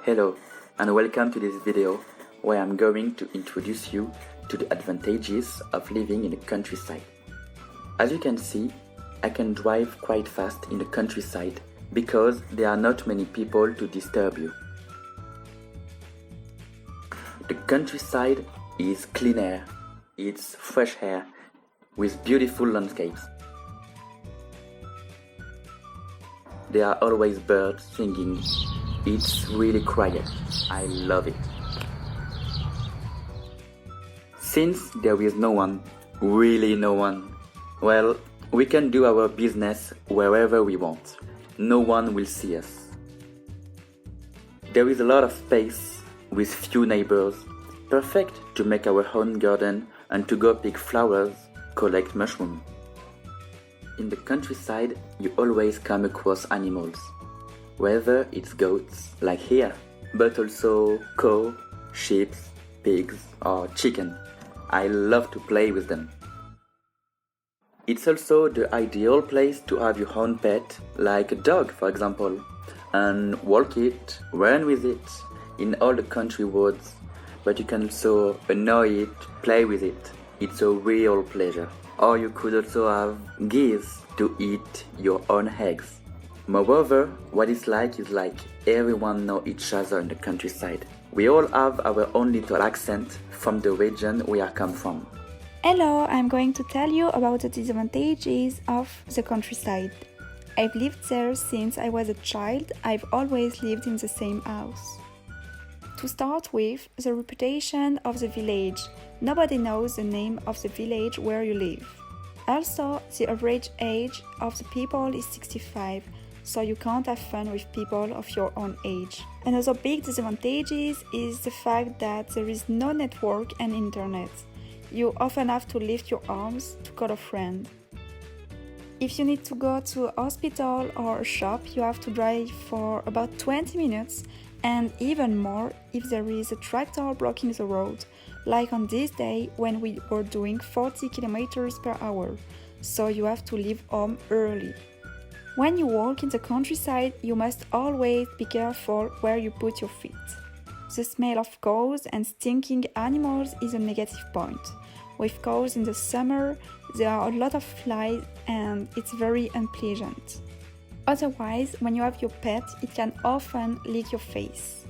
Hello and welcome to this video where I'm going to introduce you to the advantages of living in the countryside. As you can see, I can drive quite fast in the countryside because there are not many people to disturb you. The countryside is clean air, it's fresh air with beautiful landscapes. There are always birds singing. It's really quiet. I love it. Since there is no one, really no one, well, we can do our business wherever we want. No one will see us. There is a lot of space with few neighbors, perfect to make our own garden and to go pick flowers, collect mushrooms. In the countryside, you always come across animals, whether it's goats, like here, but also cow, sheep, pigs or chicken. I love to play with them. It's also the ideal place to have your own pet, like a dog for example, and walk it, run with it in all the country roads, but you can also annoy it, play with it. It's a real pleasure. Or you could also have geese to eat your own eggs. Moreover, what it's like is like everyone knows each other in the countryside. We all have our own little accent from the region we are come from. Hello, I'm going to tell you about the disadvantages of the countryside. I've lived there since I was a child. I've always lived in the same house. To start with, the reputation of the village. Nobody knows the name of the village where you live. Also, the average age of the people is 65, so you can't have fun with people of your own age. Another big disadvantage is the fact that there is no network and internet. You often have to lift your arms to call a friend. If you need to go to a hospital or a shop, you have to drive for about 20 minutes, and even more if there is a tractor blocking the road, like on this day when we were doing 40 kilometers per hour, so you have to leave home early. When you walk in the countryside, you must always be careful where you put your feet. The smell of cows and stinking animals is a negative point. With cows in the summer, there are a lot of flies and it's very unpleasant. Otherwise, when you have your pet, it can often lick your face.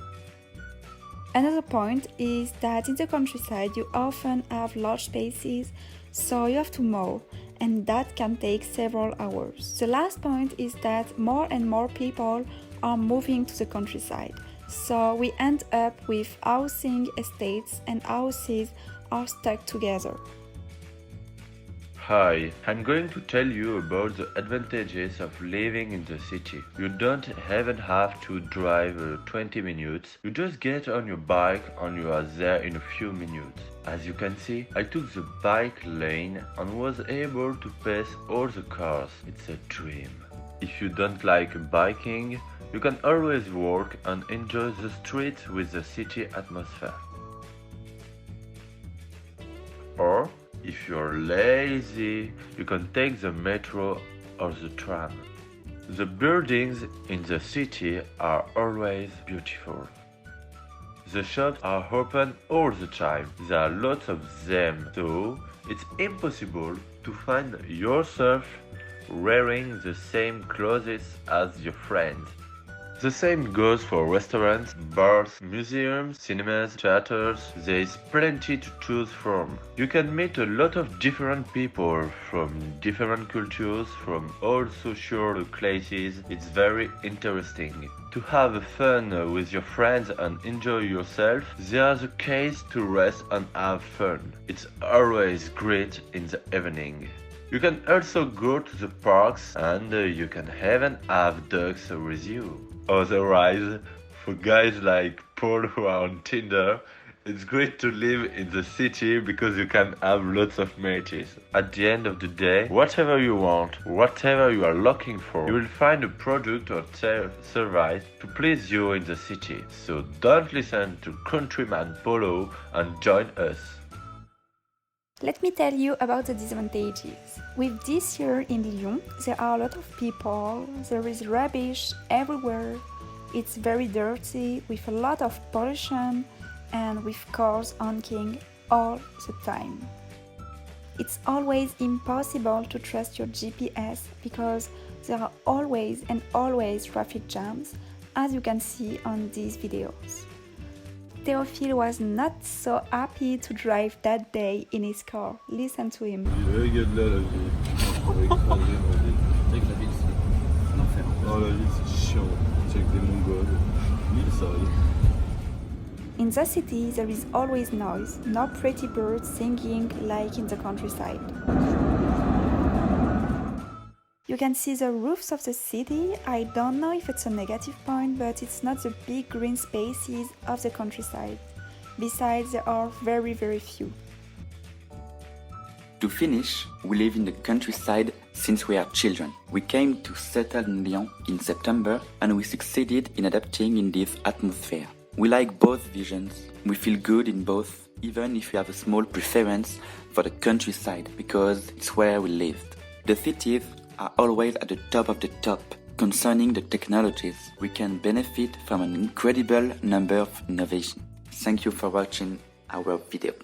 Another point is that in the countryside you often have large spaces, so you have to mow, and that can take several hours. The last point is that more and more people are moving to the countryside, so we end up with housing estates and houses are stuck together. Hi, I'm going to tell you about the advantages of living in the city. You don't even have to drive 20 minutes, you just get on your bike and you are there in a few minutes. As you can see, I took the bike lane and was able to pass all the cars. It's a dream. If you don't like biking, you can always walk and enjoy the streets with the city atmosphere. Or, if you're lazy, you can take the metro or the tram. The buildings in the city are always beautiful. The shops are open all the time. There are lots of them, so it's impossible to find yourself wearing the same clothes as your friends. The same goes for restaurants, bars, museums, cinemas, theaters. There is plenty to choose from. You can meet a lot of different people from different cultures, from all social classes. It's very interesting. To have fun with your friends and enjoy yourself, there's a case to rest and have fun. It's always great in the evening. You can also go to the parks and you can even have dogs with you. Otherwise, for guys like Paul who are on Tinder, it's great to live in the city because you can have lots of mates. At the end of the day, whatever you want, whatever you are looking for, you will find a product or service to please you in the city. So don't listen to Countryman Polo and join us. Let me tell you about the disadvantages. With this year in Lyon, there are a lot of people, there is rubbish everywhere, It's very dirty, with a lot of pollution and with cars honking all the time. It's always impossible to trust your GPS because there are always and always traffic jams, as you can see on these videos. Théophile was not so happy to drive that day in his car. Listen to him. Regarde là, la ville. On va écraser ma ville. C'est vrai que la ville, c'est un enfer. Oh, la ville, c'est chiant. C'est avec des Mongols. L'île, ça arrive. In the city, there is always noise, no pretty birds singing like in the countryside. You can see the roofs of the city. I don't know if it's a negative point, but it's not the big green spaces of the countryside. Besides, there are very few. To finish, we live in the countryside since we are children. We came to settle in Lyon in September and we succeeded in adapting in this atmosphere. We like both visions, we feel good in both, even if we have a small preference for the countryside because it's where we lived. The cities are always at the top of the top. Concerning the technologies, we can benefit from an incredible number of innovations. Thank you for watching our video.